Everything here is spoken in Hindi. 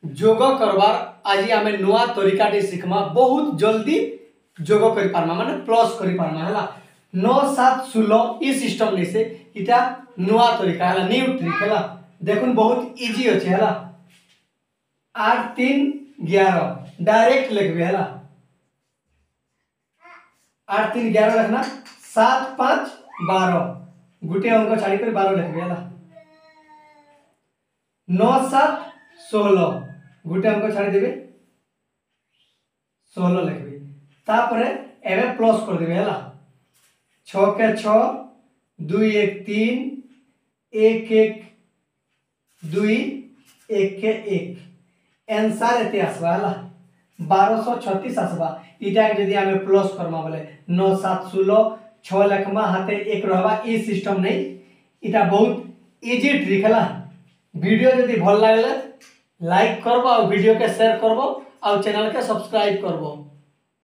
जोग करवार आज आम नुआ तरीकाटे शिखमा बहुत जल्दी जोग कर पारमा माने प्लस कर पारमा है 9 7 16 ई सिस्टम नहीं से इटा नुआ तरीका है न्यू ट्रिक है देखुन बहुत इजी अच्छे है 8 3 11 डायरेक्ट लिखबे है 8 3 11 रखना 7 5 12 गुटे अंक छाड़ी कर 12 लिखबे है 9 7 16 गुटे अंक छाड़ी देबे 16 लिखबे तापरे एबे प्लस कर देबे है 6 के 6 2 1 3 1 1 2 1 के 1 आंसर एते आसबा है 1236 आसबा इटा यदि आमे प्लस करमा बोले 9 7 16 6 लिखमा हाथे 1 रहबा ई सिस्टम नहीं इटा बहुत इजी ट्रिक है वीडियो यदि भल लागले लाइक करबो और वीडियो के शेयर करबो और चैनल के सब्सक्राइब करबो।